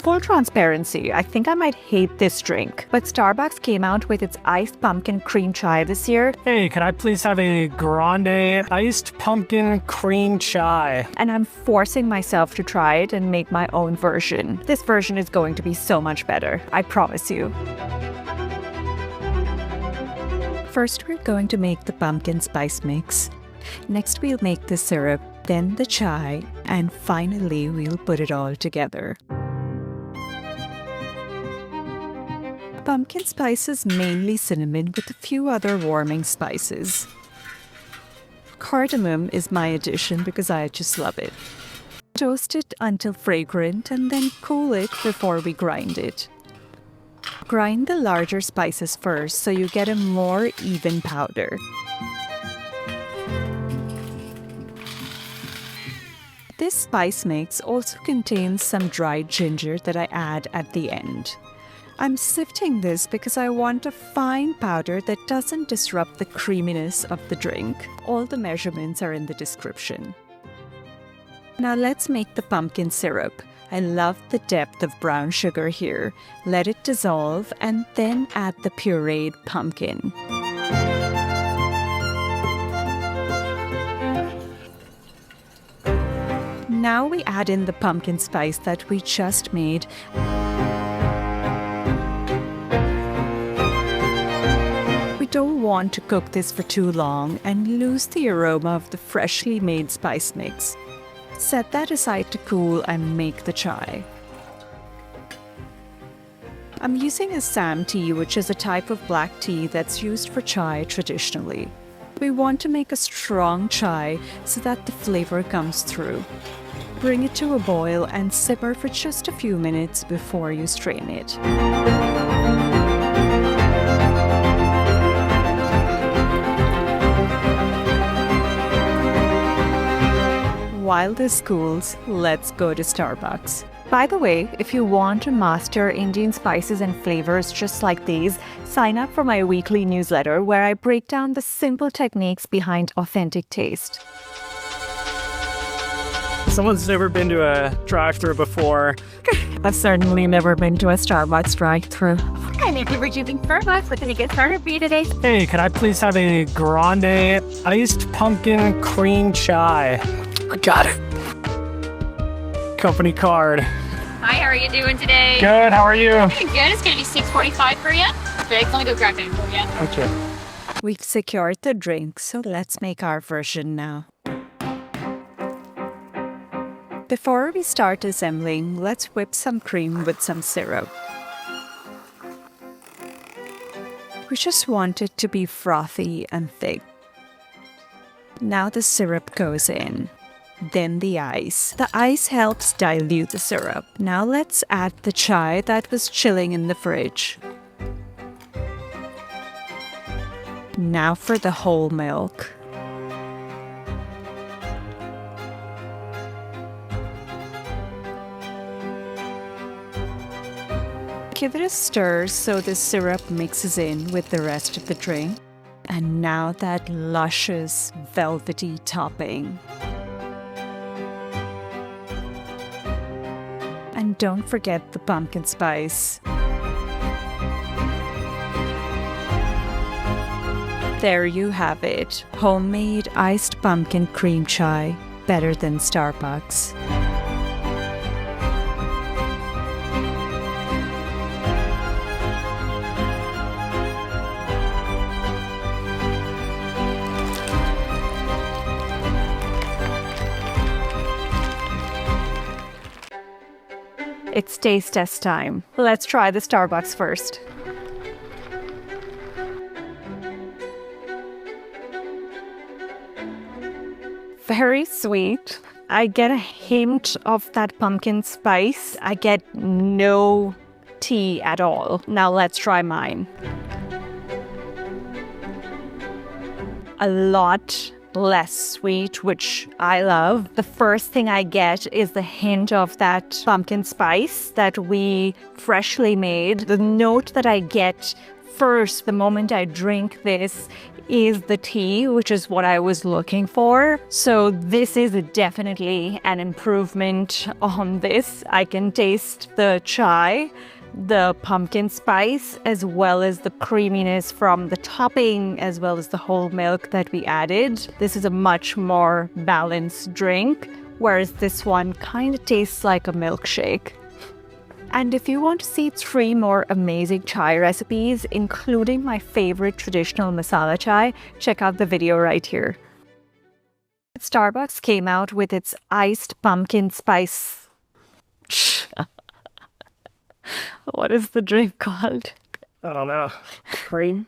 Full transparency, I think I might hate this drink, but Starbucks came out with its iced pumpkin cream chai this year. Hey, can I please have a grande iced pumpkin cream chai? And I'm forcing myself to try it and make my own version. This version is going to be so much better, I promise you. First, we're going to make the pumpkin spice mix. Next, we'll make the syrup, then the chai, and finally, we'll put it all together. Pumpkin spice is mainly cinnamon with a few other warming spices. Cardamom is my addition because I just love it. Toast it until fragrant and then cool it before we grind it. Grind the larger spices first so you get a more even powder. This spice mix also contains some dried ginger that I add at the end. I'm sifting this because I want a fine powder that doesn't disrupt the creaminess of the drink. All the measurements are in the description. Now let's make the pumpkin syrup. I love the depth of brown sugar here. Let it dissolve and then add the pureed pumpkin. Now we add in the pumpkin spice that we just made. We don't want to cook this for too long and lose the aroma of the freshly made spice mix. Set that aside to cool and make the chai. I'm using Assam tea, which is a type of black tea that's used for chai traditionally. We want to make a strong chai so that the flavor comes through. Bring it to a boil and simmer for just a few minutes before you strain it. While this cools, let's go to Starbucks. By the way, if you want to master Indian spices and flavors just like these, sign up for my weekly newsletter where I break down the simple techniques behind authentic taste. Someone's never been to a drive-thru before. I've certainly never been to a Starbucks drive-thru. Hi, maybe we're using Starbucks. What can I get started for you today? Hey, can I please have a grande iced pumpkin cream chai? I got it. Company card. Hi, how are you doing today? Good, how are you? Good. It's going to be $6.45 for you. Okay, let me go grab it for you. Okay. We've secured the drink, so let's make our version now. Before we start assembling, let's whip some cream with some syrup. We just want it to be frothy and thick. Now the syrup goes in. Then the ice. The ice helps dilute the syrup. Now let's add the chai that was chilling in the fridge. Now for the whole milk. Give it a stir so the syrup mixes in with the rest of the drink. And now that luscious, velvety topping. And don't forget the pumpkin spice. There you have it. Homemade iced pumpkin cream chai. Better than Starbucks. It's taste test time. Let's try the Starbucks first. Very sweet. I get a hint of that pumpkin spice. I get no tea at all. Now let's try mine. A lot less sweet, which I love. The first thing I get is the hint of that pumpkin spice that we freshly made. The note that I get first the moment I drink this is the tea, which is what I was looking for. So this is definitely an improvement on this. I can taste the chai, the pumpkin spice, as well as the creaminess from the topping, as well as the whole milk that we added. This is a much more balanced drink, whereas this one kind of tastes like a milkshake. And if you want to see 3 more amazing chai recipes, including my favorite traditional masala chai, check out the video right here. Starbucks came out with its iced pumpkin spice. What is the drink called? I don't know. Cream?